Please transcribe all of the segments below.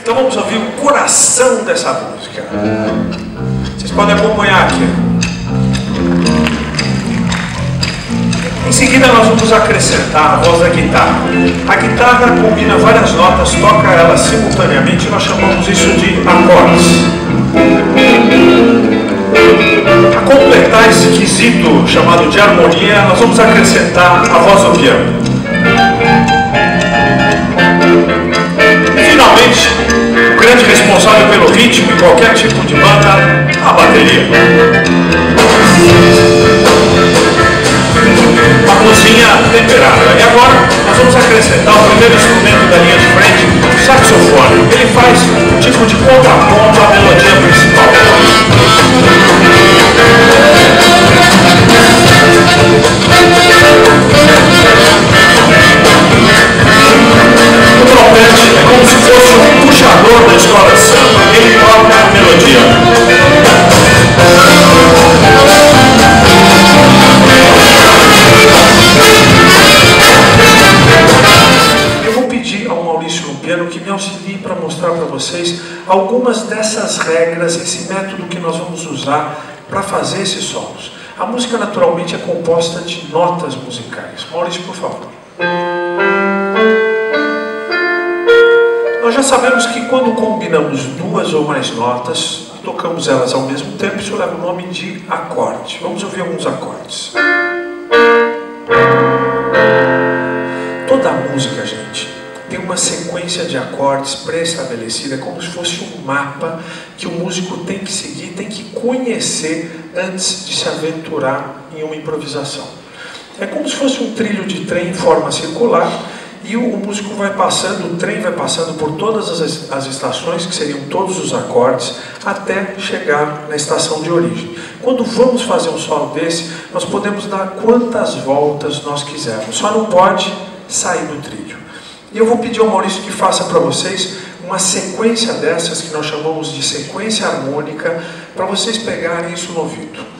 Então vamos ouvir o coração dessa música. Vocês podem acompanhar aqui. Em seguida nós vamos acrescentar a voz da guitarra. A guitarra combina várias notas, toca elas simultaneamente e nós chamamos isso de acordes. Para completar esse quesito chamado de harmonia, nós vamos acrescentar a voz do piano. E finalmente, o grande responsável pelo ritmo em qualquer tipo de banda, a bateria. Uma blusinha temperada. E agora nós vamos acrescentar o primeiro instrumento da linha de frente, o saxofone. Ele faz um tipo de contraponto à melodia principal. O trompete é como se fosse um puxador da escola de samba. Ele toca a melodia. Eu vou pedir ao Maurício no piano que me auxilie para mostrar para vocês algumas dessas regras, esse método que nós vamos usar para fazer esses solos. A música naturalmente é composta de notas musicais. Maurício, por favor. Nós já sabemos que quando combinamos duas ou mais notas e tocamos elas ao mesmo tempo, isso leva o nome de acorde. Vamos ouvir alguns acordes. Toda música, gente, tem uma sequência de acordes pré-estabelecida, como se fosse um mapa que o músico tem que seguir, tem que conhecer antes de se aventurar em uma improvisação. É como se fosse um trilho de trem em forma circular e o músico vai passando, o trem vai passando por todas as estações, que seriam todos os acordes, até chegar na estação de origem. Quando vamos fazer um solo desse, nós podemos dar quantas voltas nós quisermos, só não pode sair do trilho. E eu vou pedir ao Maurício que faça para vocês uma sequência dessas, que nós chamamos de sequência harmônica, para vocês pegarem isso no ouvido.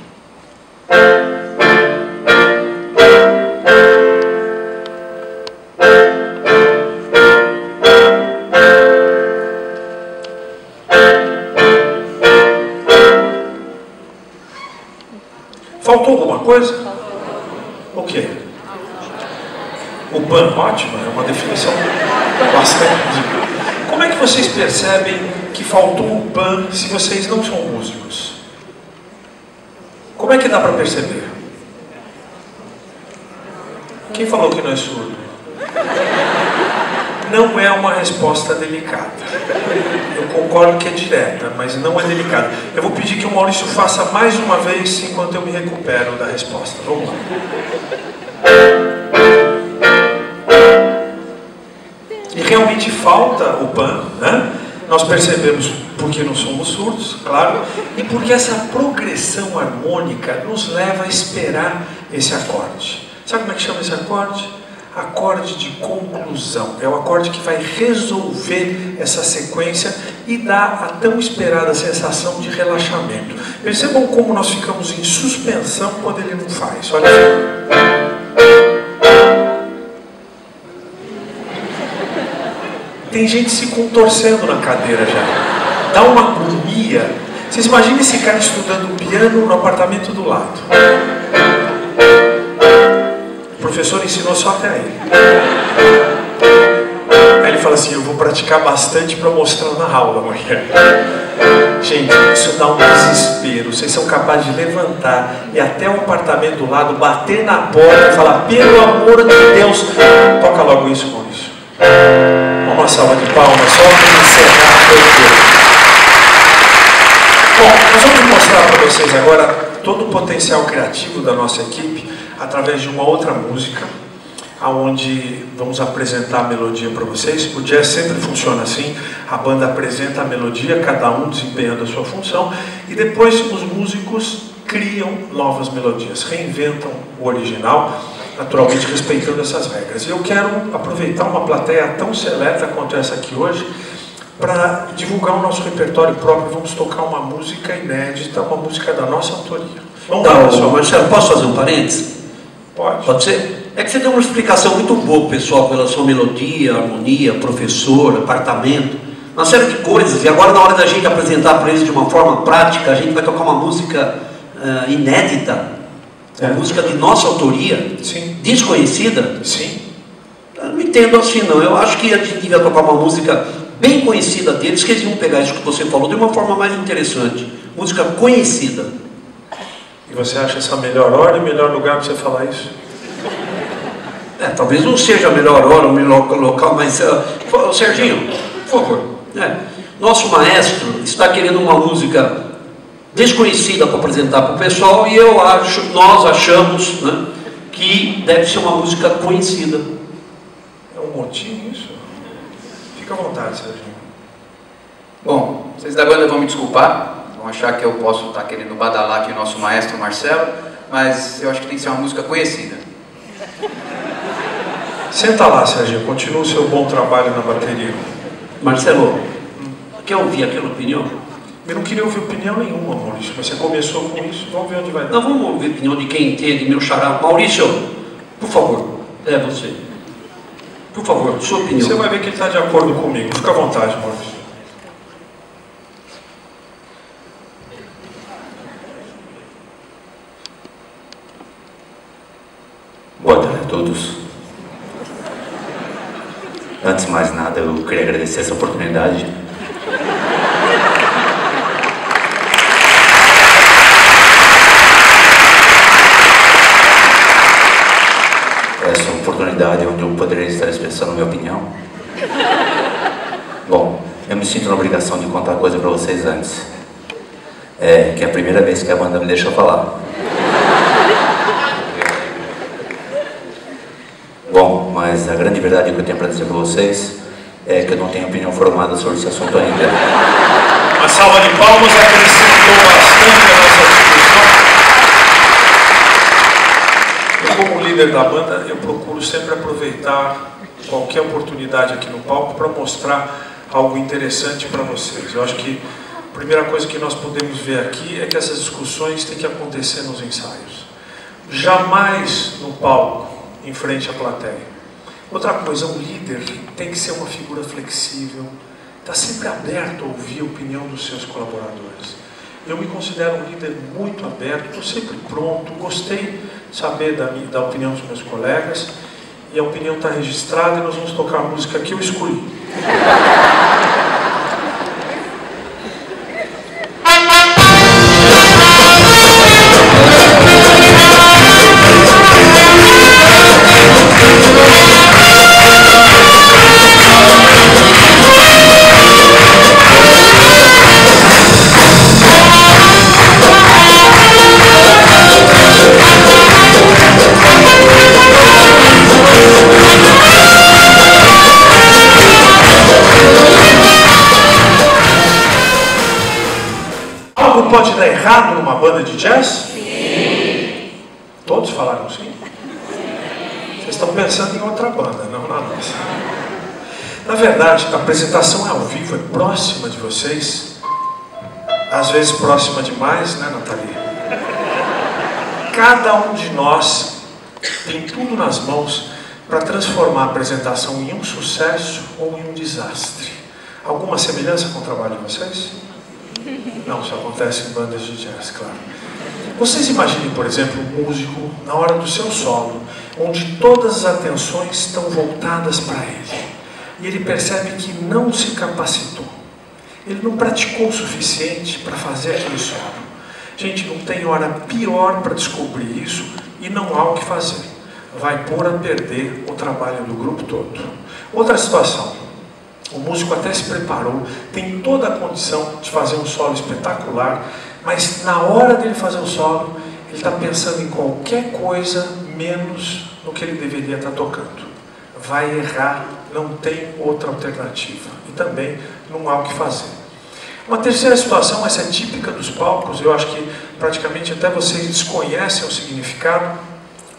Faltou alguma coisa? O quê? O pan, ótimo, é uma definição bastante musical. Como é que vocês percebem que faltou o pan se vocês não são músicos? Como é que dá para perceber? Quem falou que não é surdo? Não é uma resposta delicada. Eu concordo que é direta, mas não é delicada. Eu vou pedir que o Maurício faça mais uma vez enquanto eu me recupero da resposta. Vamos lá. E realmente falta o pan, né? Nós percebemos porque não somos surdos, claro, e porque essa progressão harmônica nos leva a esperar esse acorde. Sabe como é que chama esse acorde? Acorde de conclusão. É o acorde que vai resolver essa sequência e dar a tão esperada sensação de relaxamento. Percebam como nós ficamos em suspensão quando ele não faz. Olha só. Tem gente se contorcendo na cadeira já. Dá uma agonia. Vocês imaginem esse cara estudando piano no apartamento do lado. O professor ensinou só até aí. Aí ele fala assim, eu vou praticar bastante para mostrar na aula amanhã. Gente, isso dá um desespero. Vocês são capazes de levantar e até o apartamento do lado, bater na porta e falar, pelo amor de Deus, toca logo isso, Maurício. Uma salva de palmas, só para encerrar o tempo. Bom, nós vamos mostrar para vocês agora todo o potencial criativo da nossa equipe através de uma outra música, onde vamos apresentar a melodia para vocês. O jazz sempre funciona assim, a banda apresenta a melodia, cada um desempenhando a sua função, e depois os músicos criam novas melodias, reinventam o original, naturalmente respeitando essas regras. E eu quero aproveitar uma plateia tão seleta quanto essa aqui hoje, para divulgar o nosso repertório próprio. Vamos tocar uma música inédita, uma música da nossa autoria. Vamos lá, pessoal. Marcelo, posso fazer um parênteses? Pode. Pode ser? É que você deu uma explicação muito boa, pessoal, pela sua melodia, harmonia, professor, apartamento. uma série de coisas. E agora, na hora da gente apresentar para eles de uma forma prática, a gente vai tocar uma música inédita, uma música de nossa autoria, Sim. desconhecida. Sim. Eu não entendo assim, não. Eu acho que a gente devia tocar uma música bem conhecida deles, que eles iam pegar isso que você falou de uma forma mais interessante. Música conhecida. E você acha essa a melhor hora e melhor lugar para você falar isso? Talvez não seja a melhor hora, o melhor local, mas... Serginho, por favor. Nosso maestro está querendo uma música desconhecida para apresentar para o pessoal e nós achamos, né, que deve ser uma música conhecida. É um motim isso? Fica à vontade, Serginho. Bom, vocês da banda vão me desculpar, vão achar que eu posso estar querendo badalar aqui o nosso maestro Marcelo, mas eu acho que tem que ser uma música conhecida. Senta lá, Serginho, continua o seu bom trabalho na bateria. Marcelo, quer ouvir aquela opinião? Eu não queria ouvir opinião nenhuma, Maurício, mas você começou com isso, vamos ver onde vai dar. Não, vamos ouvir a opinião de quem entende, meu xará. Maurício, por favor, você. Por favor, sua opinião. Você vai ver que ele está de acordo comigo, fica à vontade, Maurício. Boa tarde a todos. Antes de mais nada, eu queria agradecer essa oportunidade. Essa oportunidade onde eu poderia estar expressando minha opinião. Bom, eu me sinto na obrigação de contar uma coisa para vocês antes. Que é a primeira vez que a banda me deixa falar. Bom, mas a grande verdade que eu tenho para dizer para vocês é que eu não tenho opinião formada sobre esse assunto ainda. Uma salva de palmas acrescentou bastante a nossa discussão. Eu, como líder da banda, eu procuro sempre aproveitar qualquer oportunidade aqui no palco para mostrar algo interessante para vocês. Eu acho que a primeira coisa que nós podemos ver aqui é que essas discussões têm que acontecer nos ensaios. Jamais no palco, em frente à plateia. Outra coisa, um líder tem que ser uma figura flexível, está sempre aberto a ouvir a opinião dos seus colaboradores. Eu me considero um líder muito aberto, estou sempre pronto, gostei de saber da opinião dos meus colegas, e a opinião está registrada e nós vamos tocar a música que eu escolhi. Pode dar errado numa banda de jazz? Sim. Todos falaram sim? Vocês estão pensando em outra banda, não na nossa. Na verdade, a apresentação ao vivo é próxima de vocês. Às vezes próxima demais, né, Nathalie? Cada um de nós tem tudo nas mãos para transformar a apresentação em um sucesso ou em um desastre. Alguma semelhança com o trabalho de vocês? Não, isso acontece em bandas de jazz, claro. Vocês imaginem, por exemplo, um músico na hora do seu solo, onde todas as atenções estão voltadas para ele. E ele percebe que não se capacitou. Ele não praticou o suficiente para fazer aquele solo. Gente, não tem hora pior para descobrir isso e não há o que fazer. Vai pôr a perder o trabalho do grupo todo. Outra situação. O músico até se preparou, tem toda a condição de fazer um solo espetacular, mas na hora dele fazer o solo, ele está pensando em qualquer coisa menos no que ele deveria estar tocando. Vai errar, não tem outra alternativa. E também não há o que fazer. Uma terceira situação, essa é típica dos palcos, eu acho que praticamente até vocês desconhecem o significado,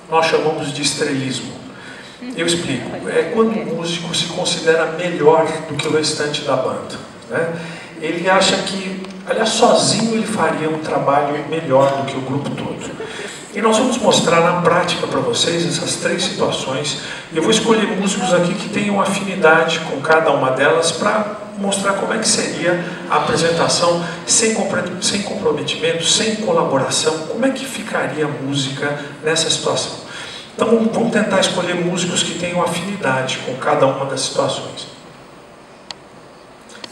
nós chamamos de estrelismo. Eu explico, é quando o músico se considera melhor do que o restante da banda, né? Ele acha que, aliás, sozinho ele faria um trabalho melhor do que o grupo todo. E nós vamos mostrar na prática para vocês essas 3 situações. E eu vou escolher músicos aqui que tenham afinidade com cada uma delas para mostrar como é que seria a apresentação sem comprometimento, sem colaboração. Como é que ficaria a música nessa situação? Então vamos tentar escolher músicos que tenham afinidade com cada uma das situações.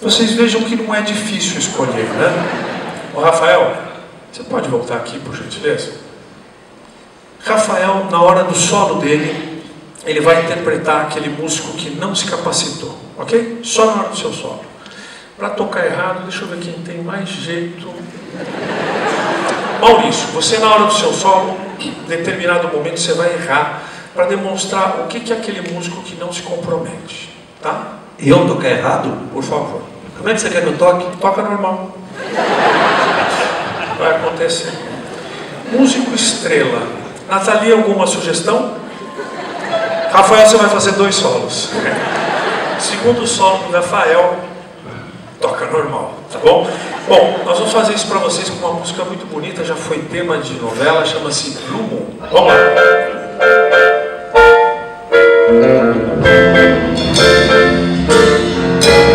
Vocês vejam que não é difícil escolher, né? Ô Rafael, você pode voltar aqui, por gentileza? Rafael, na hora do solo dele, ele vai interpretar aquele músico que não se capacitou, ok? Só na hora do seu solo. Para tocar errado, deixa eu ver quem tem mais jeito. Maurício, você na hora do seu solo, em determinado momento você vai errar para demonstrar o que é aquele músico que não se compromete, tá? Eu tocar errado? Por favor. Como é que você quer que eu toque? Toca normal. Vai acontecer. Músico estrela. Nathalie, alguma sugestão? Rafael, você vai fazer 2 solos. Segundo solo do Rafael, toca normal, tá bom? Bom, nós vamos fazer isso para vocês com uma música muito bonita, já foi tema de novela, chama-se Blue Moon. Vamos lá.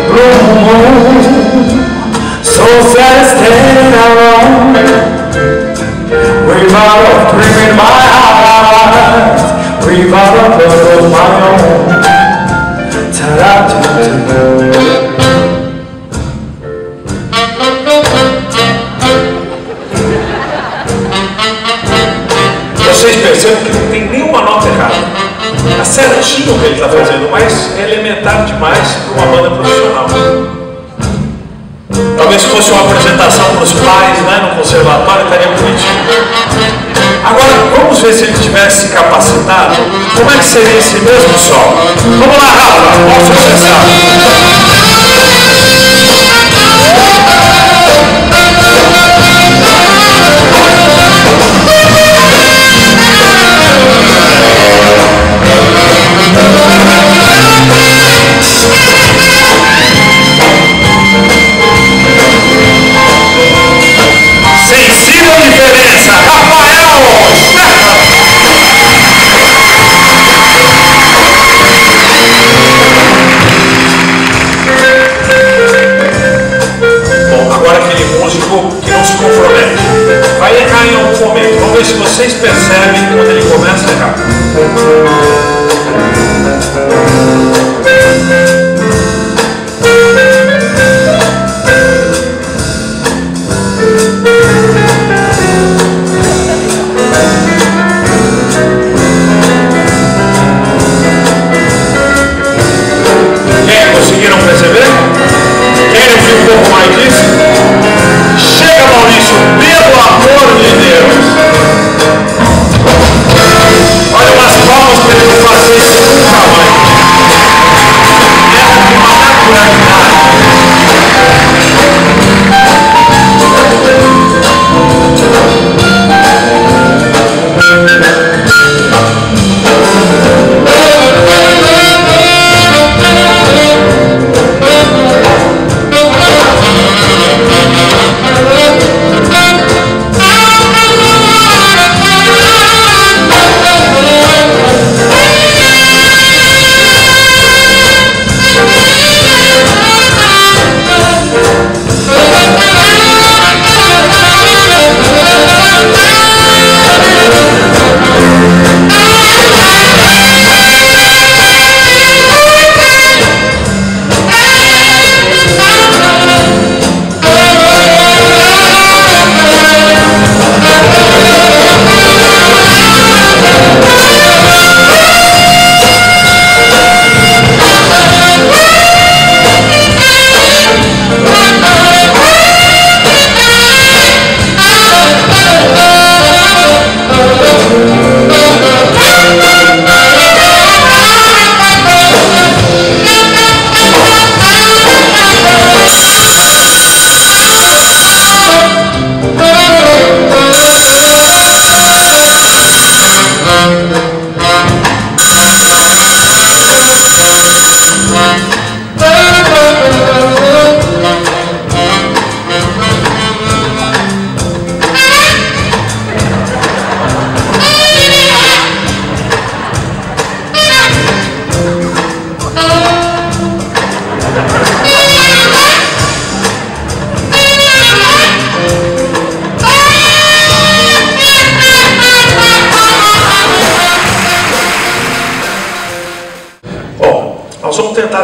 Blue moon, so sad standing alone. Breathe out a dream in my eyes, breathe out a blood of my own. Ta-da-ta-ta. Vocês percebem que não tem nenhuma nota errada. Está certinho o que ele está fazendo, mas é elementar demais para uma banda profissional. Talvez se fosse uma apresentação para os pais, né, no conservatório, estaria bonitinho. Agora, vamos ver se ele tivesse se capacitado. Como é que seria esse mesmo solo? Vamos lá, Rafa, mostra o sensato. Sensível diferença, Rafael! Bom, agora aquele músico que não se compromete. Vai errar em algum momento. Vamos ver se vocês percebem quando ele começa a errar. Conseguiram perceber? Querem ouvir um pouco mais disso? Chega, Maurício, pelo amor de Deus! Olha umas palmas para ele fazer isso nunca mais. É uma naturalidade.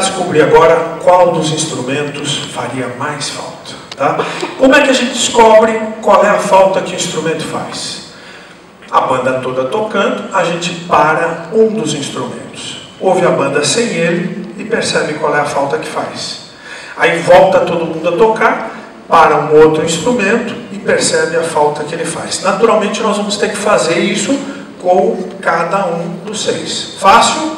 descobrir agora qual dos instrumentos faria mais falta. Tá? Como é que a gente descobre qual é a falta que o instrumento faz? A banda toda tocando, a gente para um dos instrumentos. Ouve a banda sem ele e percebe qual é a falta que faz. Aí volta todo mundo a tocar, para um outro instrumento e percebe a falta que ele faz. Naturalmente nós vamos ter que fazer isso com cada um dos 6. Fácil?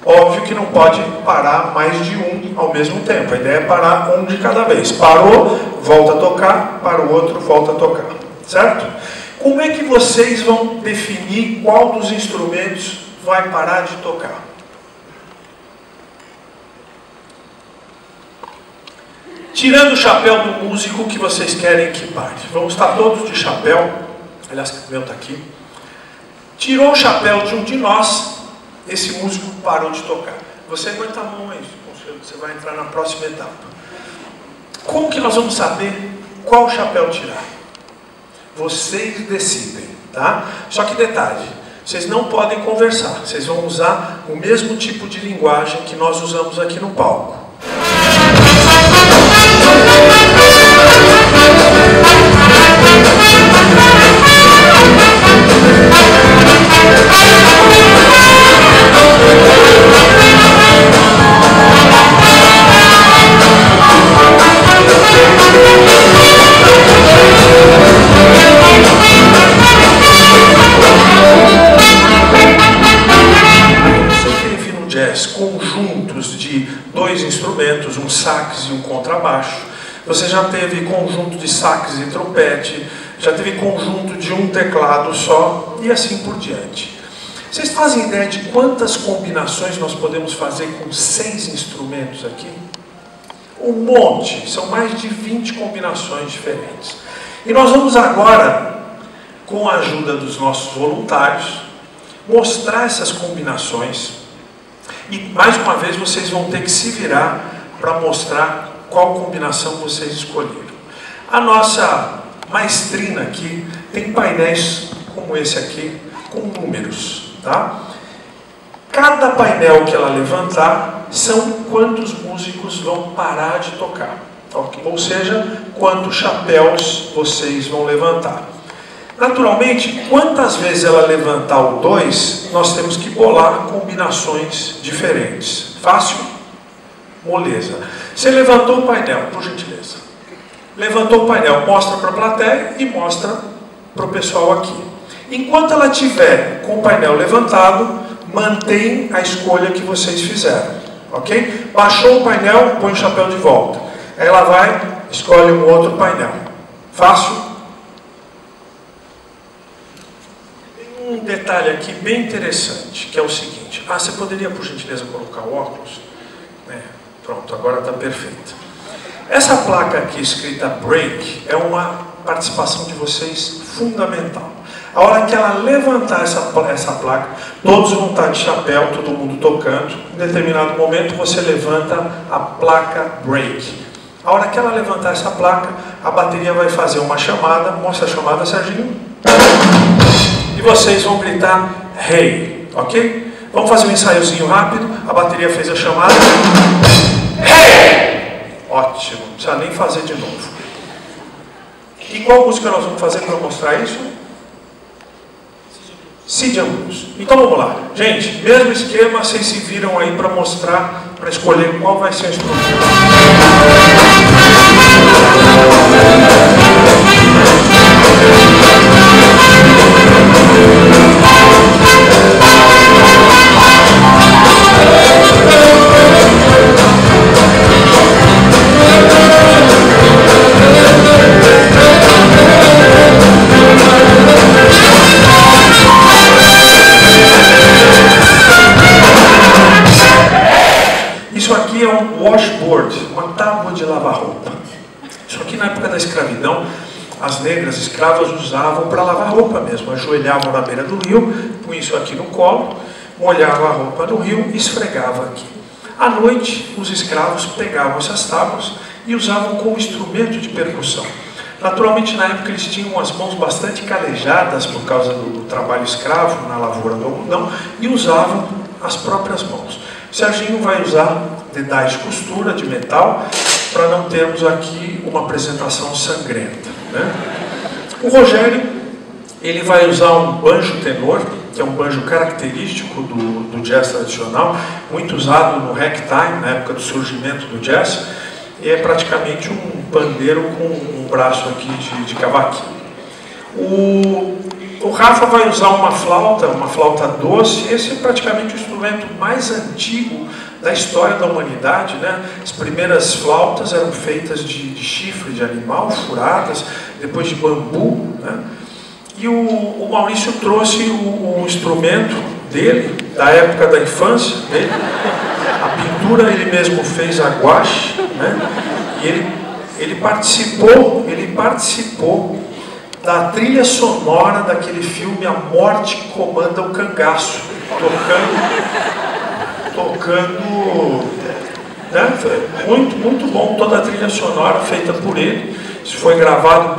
Óbvio que não pode parar mais de um ao mesmo tempo. A ideia é parar um de cada vez. Parou, volta a tocar, para o outro, volta a tocar. Certo? Como é que vocês vão definir qual dos instrumentos vai parar de tocar? Tirando o chapéu do músico que vocês querem que pare. Vamos estar todos de chapéu. Aliás, o meu está aqui. Tirou o chapéu de um de nós, esse músico parou de tocar. Você aguenta a mão aí, você vai entrar na próxima etapa. Como que nós vamos saber qual chapéu tirar? Vocês decidem, tá? Só que detalhe, vocês não podem conversar. Vocês vão usar o mesmo tipo de linguagem que nós usamos aqui no palco. Conjuntos de 2 instrumentos, um sax e um contrabaixo. Você já teve conjunto de sax e trompete, já teve conjunto de um teclado só e assim por diante. Vocês fazem ideia de quantas combinações nós podemos fazer com 6 instrumentos aqui? Um monte, são mais de 20 combinações diferentes. E nós vamos agora, com a ajuda dos nossos voluntários, mostrar essas combinações. E mais uma vez vocês vão ter que se virar para mostrar qual combinação vocês escolheram. A nossa maestrina aqui tem painéis como esse aqui, com números, tá? Cada painel que ela levantar são quantos músicos vão parar de tocar. Ou seja, quantos chapéus vocês vão levantar. Naturalmente, quantas vezes ela levantar o 2, nós temos que bolar combinações diferentes. Fácil? Moleza. Você levantou o painel, por gentileza. Levantou o painel, mostra para a plateia e mostra para o pessoal aqui. Enquanto ela tiver com o painel levantado, mantém a escolha que vocês fizeram. Ok? Baixou o painel, põe o chapéu de volta. Aí ela vai, escolhe um outro painel. Fácil? Um detalhe aqui bem interessante, que é o seguinte. Você poderia, por gentileza, colocar o óculos? Pronto, agora está perfeito. Essa placa aqui, escrita Break, é uma participação de vocês fundamental. A hora que ela levantar essa placa, todos vão estar de chapéu, todo mundo tocando. Em determinado momento, você levanta a placa Break. A hora que ela levantar essa placa, a bateria vai fazer uma chamada. Mostra a chamada, Serginho. E vocês vão gritar Hey, ok? Vamos fazer um ensaiozinho rápido. A bateria fez a chamada. Hey! Ótimo, não precisa nem fazer de novo. E qual música nós vamos fazer para mostrar isso? Stygian Blues. Então vamos lá. Gente, mesmo esquema, vocês se viram aí para mostrar, para escolher qual vai ser o instrumento. Isso aqui é um washboard, uma tábua de lavar roupa. Isso aqui na época da escravidão, as negras escravas usavam para lavar roupa mesmo. Ajoelhavam na beira do rio, punham isso aqui no colo, molhavam a roupa no rio e esfregavam aqui. À noite, os escravos pegavam essas tábuas e usavam como instrumento de percussão. Naturalmente, na época, eles tinham as mãos bastante calejadas por causa do trabalho escravo na lavoura do algodão e usavam as próprias mãos. O Serginho vai usar dedais de costura de metal para não termos aqui uma apresentação sangrenta, né? O Rogério, ele vai usar um banjo tenor, que é um banjo característico do jazz tradicional, muito usado no ragtime, na época do surgimento do jazz, e é praticamente um pandeiro com um braço aqui de cavaquinho. O Rafa vai usar uma flauta doce. Esse é praticamente o instrumento mais antigo da história da humanidade, né? As primeiras flautas eram feitas de chifre de animal, furadas, depois de bambu, né? E o Maurício trouxe o instrumento dele, da época da infância dele. A pintura ele mesmo fez a gouache, né? E ele participou da trilha sonora daquele filme A Morte Comanda o Cangaço, tocando, né? Muito bom, toda a trilha sonora feita por ele. Isso foi gravado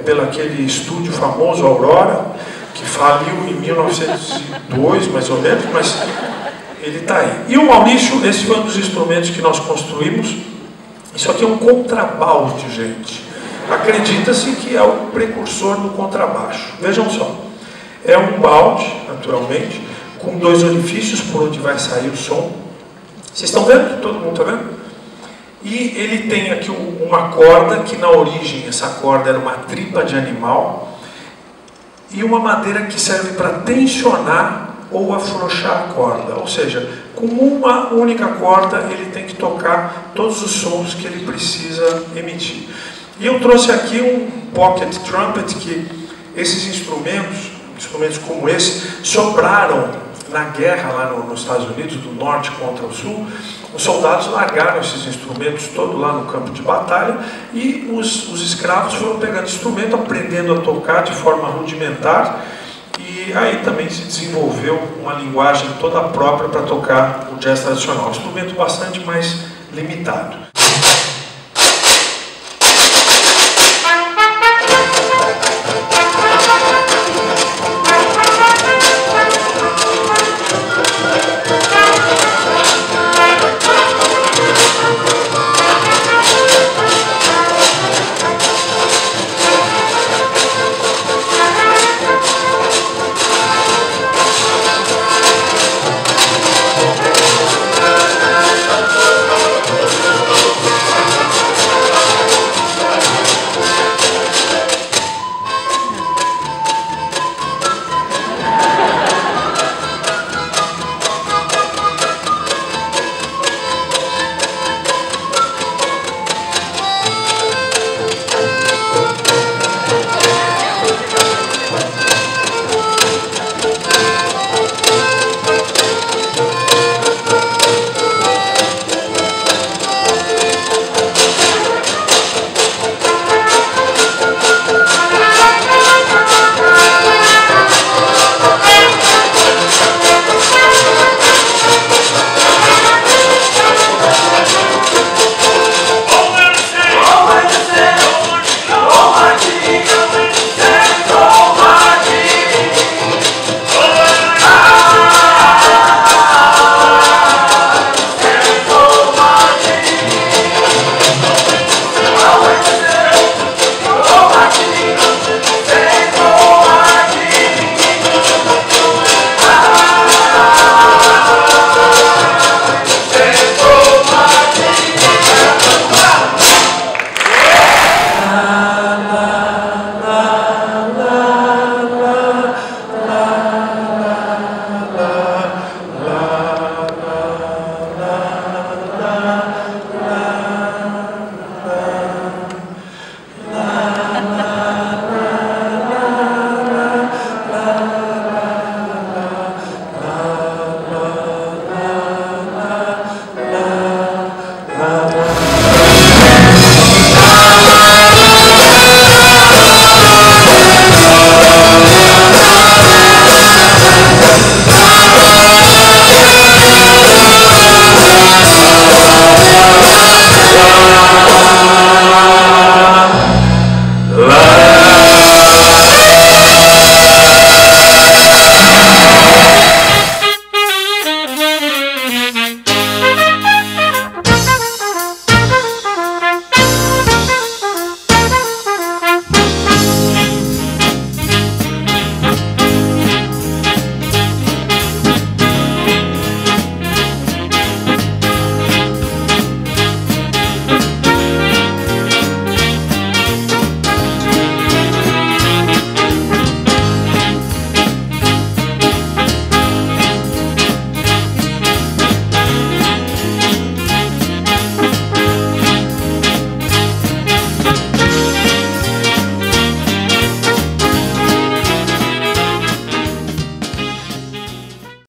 pelo aquele estúdio famoso, Aurora, que faliu em 1902, mais ou menos, mas ele está aí. E o Maurício, esse foi um dos instrumentos que nós construímos. Isso aqui é um contrabaixo, gente. Acredita-se que é o precursor do contrabaixo. Vejam só, é um balde, naturalmente, com 2 orifícios por onde vai sair o som. Vocês estão vendo? Todo mundo está vendo? E ele tem aqui uma corda, que na origem essa corda era uma tripa de animal, e uma madeira que serve para tensionar ou afrouxar a corda. Ou seja, com uma única corda ele tem que tocar todos os sons que ele precisa emitir. E eu trouxe aqui um pocket trumpet, que esses instrumentos como esse, sobraram na guerra lá nos Estados Unidos, do norte contra o sul. Os soldados largaram esses instrumentos todos lá no campo de batalha, e os escravos foram pegando instrumento, aprendendo a tocar de forma rudimentar, e aí também se desenvolveu uma linguagem toda própria para tocar o jazz tradicional, um instrumento bastante mais limitado.